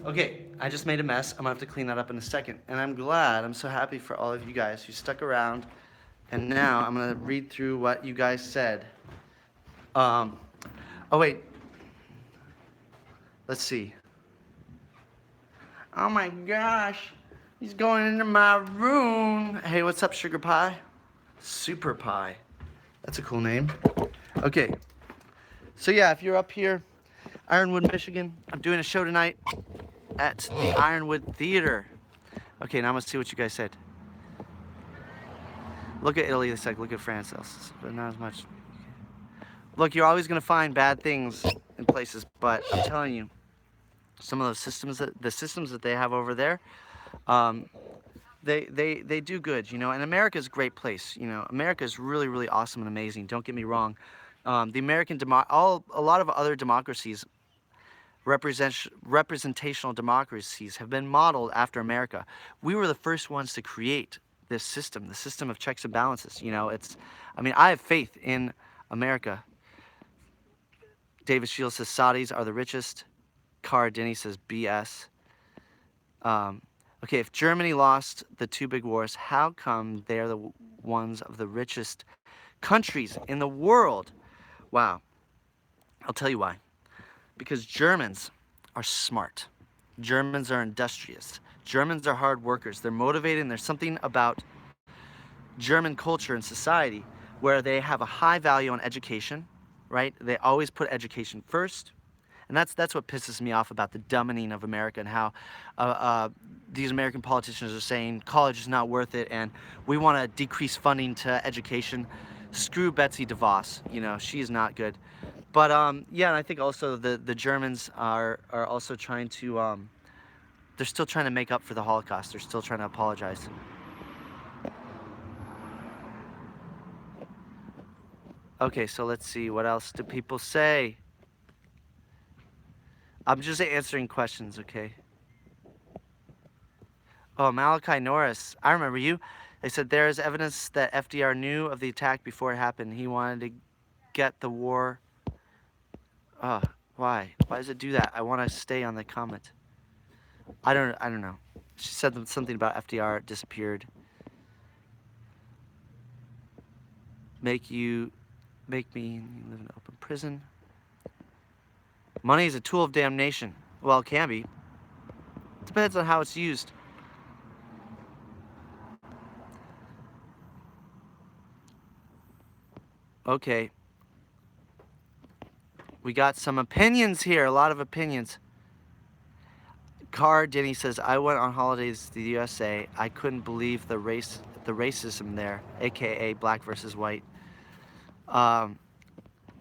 Okay, I just made a mess. I'm gonna have to clean that up in a second. And I'm so happy for all of you guys who stuck around. And now I'm gonna read through what you guys said. Oh wait, let's see. Oh my gosh, he's going into my room. Hey, what's up, Sugar Pie? Super Pie. That's a cool name. Okay, so yeah, if you're up here, Ironwood, Michigan, I'm doing a show tonight at the Ironwood Theater. Okay, now I'm gonna see what you guys said. Look at Italy, it's like, look at France, but not as much. Look, you're always gonna find bad things in places, but I'm telling you, some of those systems, the systems that they have over there, they do good, and America's a great place. America is really, really awesome and amazing. Don't get me wrong. The American a lot of other democracies, representational democracies, have been modeled after America. We were the first ones to create this system, the system of checks and balances. I have faith in America. David Shields says Saudis are the richest. Cara Denny says BS. Okay, if Germany lost the two big wars, how come they're the ones of the richest countries in the world? Wow, I'll tell you why. Because Germans are smart. Germans are industrious. Germans are hard workers. They're motivated, and there's something about German culture and society where they have a high value on education, right? They always put education first. And that's what pisses me off about the dumbing of America and how these American politicians are saying college is not worth it and we want to decrease funding to education. Screw Betsy DeVos, you know, she's not good. But yeah, and I think also the Germans are also trying to, they're still trying to make up for the Holocaust. They're still trying to apologize. Okay, so let's see, what else do people say? I'm just answering questions, okay? Oh, Malachi Norris, I remember you. They said there is evidence that FDR knew of the attack before it happened. He wanted to get the war. Oh, why? Why does it do that? I want to stay on the comment. I don't know. She said something about FDR disappeared. Make me live in an open prison. Money is a tool of damnation. Well, it can be. Depends on how it's used. Okay. We got some opinions here, a lot of opinions. Denny says, I went on holidays to the USA. I couldn't believe the racism there, aka black versus white.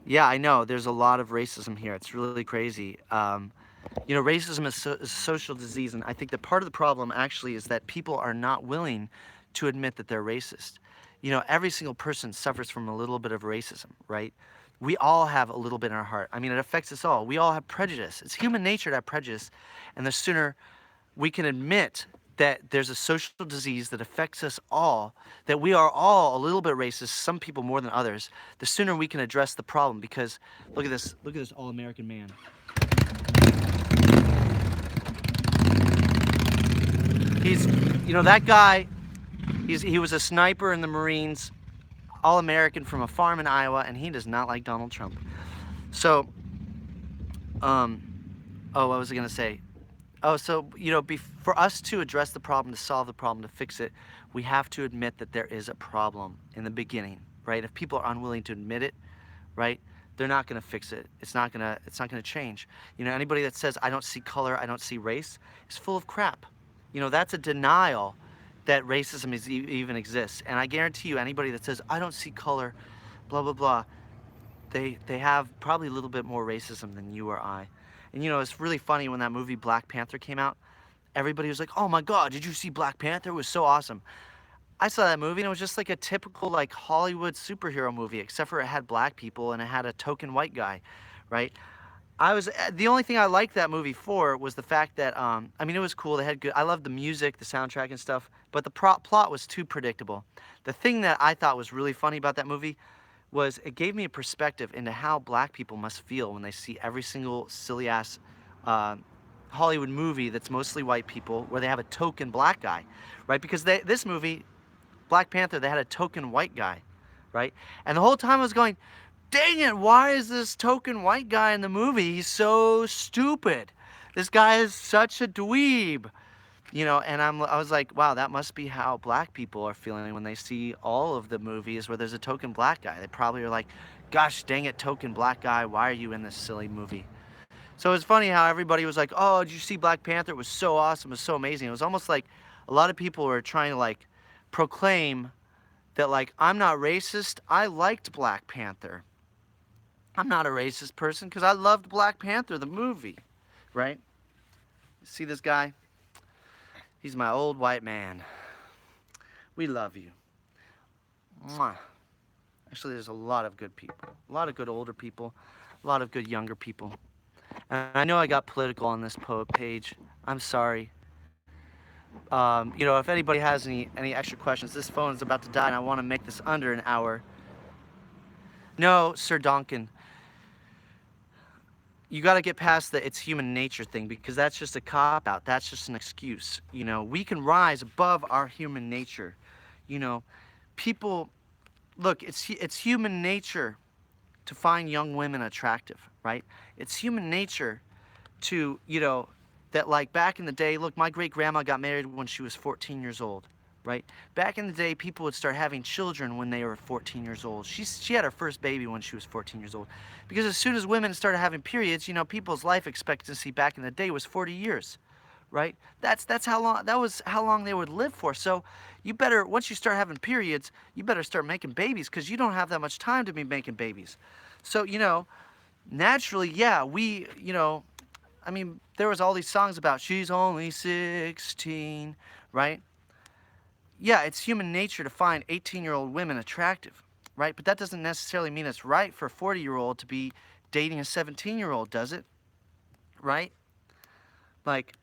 Yeah, I know. There's a lot of racism here. It's really crazy. You know, racism is a social disease, and I think that part of the problem actually is that people are not willing to admit that they're racist. You know, every single person suffers from a little bit of racism, right? We all have a little bit in our heart. I mean, it affects us all. We all have prejudice. It's human nature to have prejudice, and the sooner we can admit that there's a social disease that affects us all, that we are all a little bit racist, some people more than others, the sooner we can address the problem. Because look at this all-American man. He's, you know, that guy, he was a sniper in the Marines, all-American from a farm in Iowa, and he does not like Donald Trump. So, oh, what was I gonna say? Oh, so, you know, for us to address the problem, to solve the problem, to fix it, we have to admit that there is a problem in the beginning, right? If people are unwilling to admit it, right, they're not going to fix it. It's not going to change. You know, anybody that says, I don't see color, I don't see race, is full of crap. You know, that's a denial that racism even exists. And I guarantee you, anybody that says, I don't see color, blah, blah, blah, they have probably a little bit more racism than you or I. And you know, it's really funny when that movie Black Panther came out, everybody was like, oh my God, did you see Black Panther? It was so awesome. I saw that movie and it was just like a typical like Hollywood superhero movie, except for it had black people and it had a token white guy, right? The only thing I liked that movie for was the fact that, I mean, it was cool. They had good, I loved the music, the soundtrack and stuff, but the plot was too predictable. The thing that I thought was really funny about that movie was it gave me a perspective into how black people must feel when they see every single silly ass Hollywood movie that's mostly white people where they have a token black guy, right? Because this movie, Black Panther, they had a token white guy, right? And the whole time I was going, dang it, why is this token white guy in the movie? He's so stupid. This guy is such a dweeb. You know, and I was like, wow, that must be how black people are feeling when they see all of the movies where there's a token black guy. They probably are like, gosh dang it, token black guy, why are you in this silly movie? So it's funny how everybody was like, oh, did you see Black Panther? It was so awesome, it was so amazing. It was almost like a lot of people were trying to like proclaim that like, I'm not racist, I liked Black Panther. I'm not a racist person because I loved Black Panther, the movie, right? See this guy? He's my old white man. We love you. Mwah. Actually, there's a lot of good people. A lot of good older people. A lot of good younger people. And I know I got political on this page. I'm sorry. You know, if anybody has any extra questions, this phone is about to die and I want to make this under an hour. No, Sir Donkin. you got to get past the it's human nature thing, because that's just a cop out. That's just an excuse. We can rise above our human nature. You know, people look. It's human nature to find young women attractive, right? It's human nature to that, like, back in the day. Look, my great grandma got married when she was 14 years old. Right? Back in the day, people would start having children when they were 14 years old. She had her first baby when she was 14 years old. Because as soon as women started having periods, people's life expectancy back in the day was 40 years. Right? That's how long that was how long they would live for. So you better, once you start having periods, you better start making babies, because you don't have that much time to be making babies. So, naturally, yeah, I mean, there was all these songs about she's only 16, right? Yeah, it's human nature to find 18-year-old women attractive, right? But that doesn't necessarily mean it's right for a 40-year-old to be dating a 17-year-old, does it? Right? Like,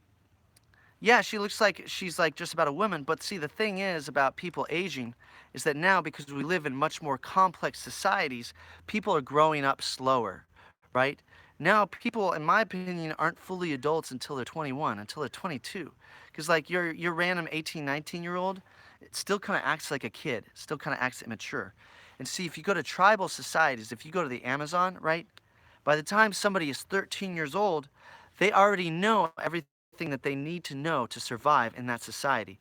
yeah, she looks like she's like just about a woman, but see, the thing is about people aging is that now, because we live in much more complex societies, people are growing up slower, right? Now, people, in my opinion, aren't fully adults until they're 21, until they're 22. Because, like, your random 18, 19-year-old, it still kind of acts like a kid, still kind of acts immature. And see, if you go to tribal societies, if you go to the Amazon, right, by the time somebody is 13 years old, they already know everything that they need to know to survive in that society.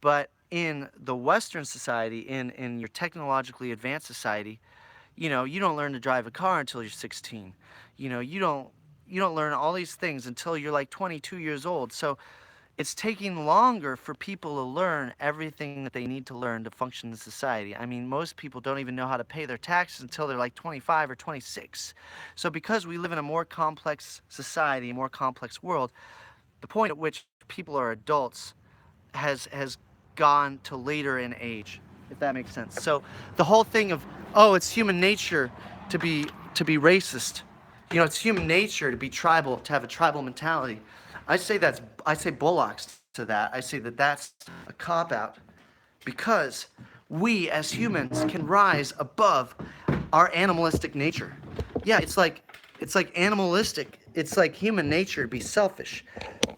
But in the Western society, in your technologically advanced society, you don't learn to drive a car until you're 16. You don't learn all these things until you're like 22 years old. So it's taking longer for people to learn everything that they need to learn to function in society. I mean, most people don't even know how to pay their taxes until they're like 25 or 26. So because we live in a more complex society, a more complex world, the point at which people are adults has gone to later in age, if that makes sense. So the whole thing of, oh, it's human nature to be racist. It's human nature to be tribal, to have a tribal mentality. I say bullocks to that. I say that that's a cop out, because we as humans can rise above our animalistic nature. Yeah, it's like animalistic. It's like human nature to be selfish.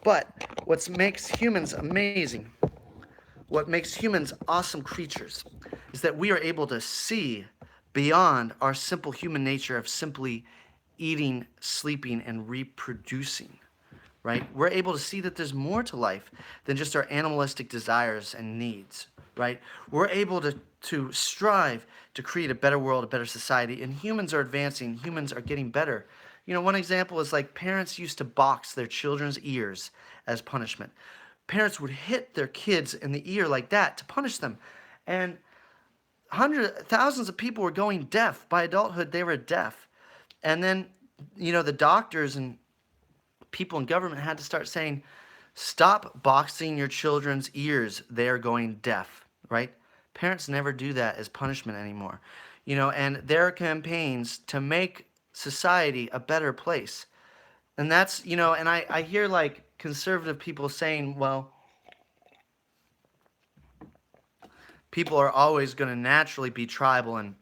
But what makes humans amazing, what makes humans awesome creatures, is that we are able to see beyond our simple human nature of simply eating, sleeping, and reproducing. Right? We're able to see that there's more to life than just our animalistic desires and needs. Right? We're able to strive to create a better world, a better society, and humans are advancing, humans are getting better. One example is, like, parents used to box their children's ears as punishment. Parents would hit their kids in the ear like that to punish them. And thousands of people were going deaf. By adulthood, they were deaf. And then, the doctors and people in government had to start saying, stop boxing your children's ears. They're going deaf, right? Parents never do that as punishment anymore. And there are campaigns to make society a better place. And that's, and I hear, like, conservative people saying, well, people are always going to naturally be tribal, and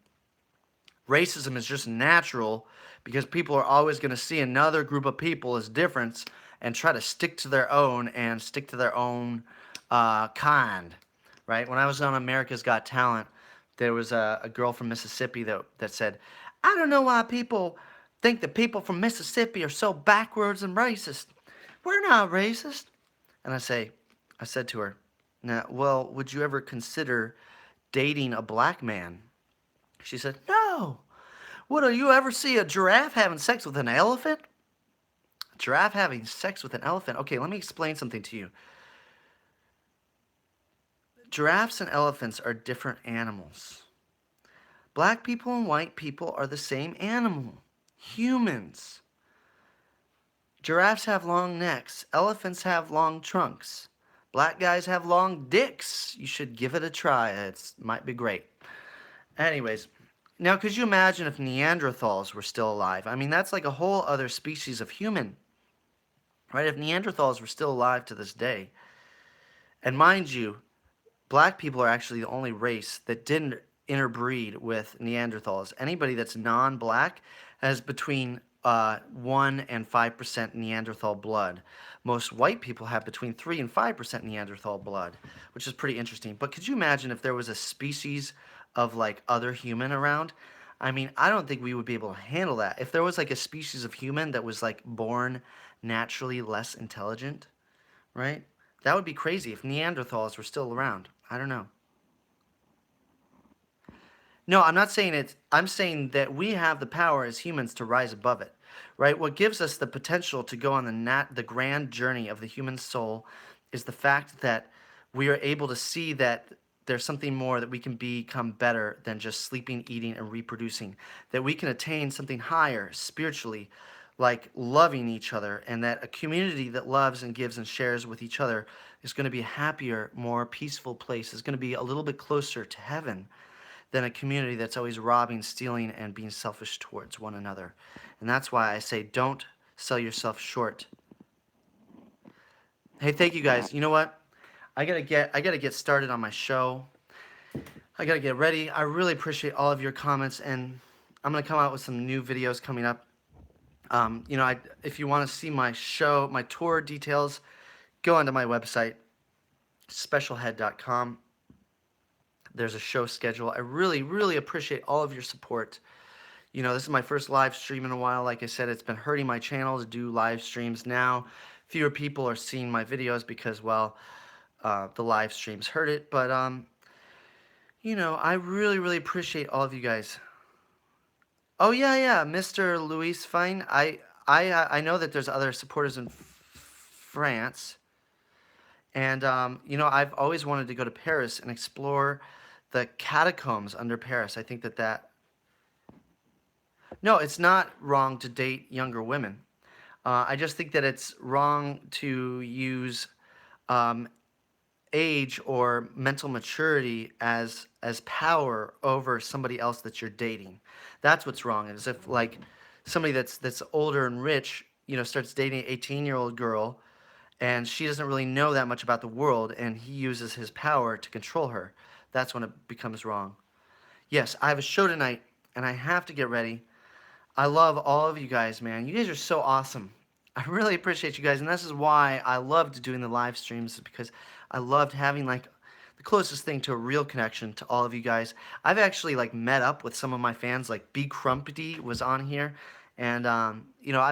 racism is just natural because people are always going to see another group of people as different and try to stick to their own and stick to their own kind, right? When I was on America's Got Talent, there was a girl from Mississippi that said, I don't know why people think that people from Mississippi are so backwards and racist. We're not racist. And I said to her, now, well, would you ever consider dating a black man? She said, no. Would you ever see a giraffe having sex with an elephant? A giraffe having sex with an elephant? Okay, let me explain something to you. Giraffes and elephants are different animals. Black people and white people are the same animal. Humans. Giraffes have long necks. Elephants have long trunks. Black guys have long dicks. You should give it a try. It might be great. Anyways, now could you imagine if Neanderthals were still alive? I mean, that's like a whole other species of human, right? If Neanderthals were still alive to this day, and mind you, black people are actually the only race that didn't interbreed with Neanderthals. Anybody that's non-black has between 1 and 5% Neanderthal blood. Most white people have between 3 and 5% Neanderthal blood, which is pretty interesting. But could you imagine if there was a species of like other human around? I mean, I don't think we would be able to handle that. If there was like a species of human that was like born naturally less intelligent, right? That would be crazy if Neanderthals were still around. I don't know. No, I'm not saying it. I'm saying that we have the power as humans to rise above it, right? What gives us the potential to go on the grand journey of the human soul is the fact that we are able to see that there's something more, that we can become better than just sleeping, eating, and reproducing, that we can attain something higher spiritually, like loving each other, and that a community that loves and gives and shares with each other is going to be a happier, more peaceful place, is going to be a little bit closer to heaven than a community that's always robbing, stealing, and being selfish towards one another. And that's why I say don't sell yourself short. Hey, thank you guys. You know what? I gotta get started on my show. I gotta get ready. I really appreciate all of your comments, and I'm gonna come out with some new videos coming up. If you want to see my show, my tour details, go onto my website, specialhead.com. There's a show schedule. I really, really appreciate all of your support. You know, this is my first live stream in a while. Like I said, it's been hurting my channel to do live streams now. Fewer people are seeing my videos because, well, the live streams hurt it. But, I really, really appreciate all of you guys. Oh, yeah, Mr. Luis Fine. I know that there's other supporters in France. And, I've always wanted to go to Paris and explore the catacombs under Paris. I think that... No, it's not wrong to date younger women. I just think that it's wrong to use age or mental maturity as power over somebody else that you're dating. That's what's wrong. Is if like somebody that's older and rich, starts dating an 18-year-old girl, and she doesn't really know that much about the world, and he uses his power to control her. That's when it becomes wrong. Yes, I have a show tonight, and I have to get ready. I love all of you guys, man. You guys are so awesome. I really appreciate you guys, and this is why I loved doing the live streams, because I loved having like the closest thing to a real connection to all of you guys. I've actually like met up with some of my fans, like B Crumpety was on here, and I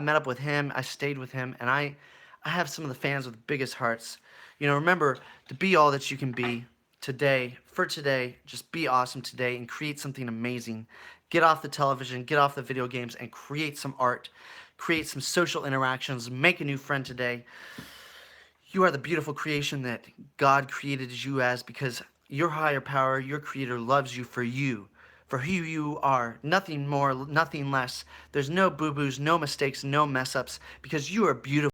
met up with him. I stayed with him, and I have some of the fans with the biggest hearts. Remember to be all that you can be today, for today. Just be awesome today and create something amazing. Get off the television, get off the video games, and create some art. Create some social interactions. Make a new friend today. You are the beautiful creation that God created you as, because your higher power, your creator, loves you, for who you are. Nothing more, nothing less. There's no boo-boos, no mistakes, no mess-ups, because you are beautiful.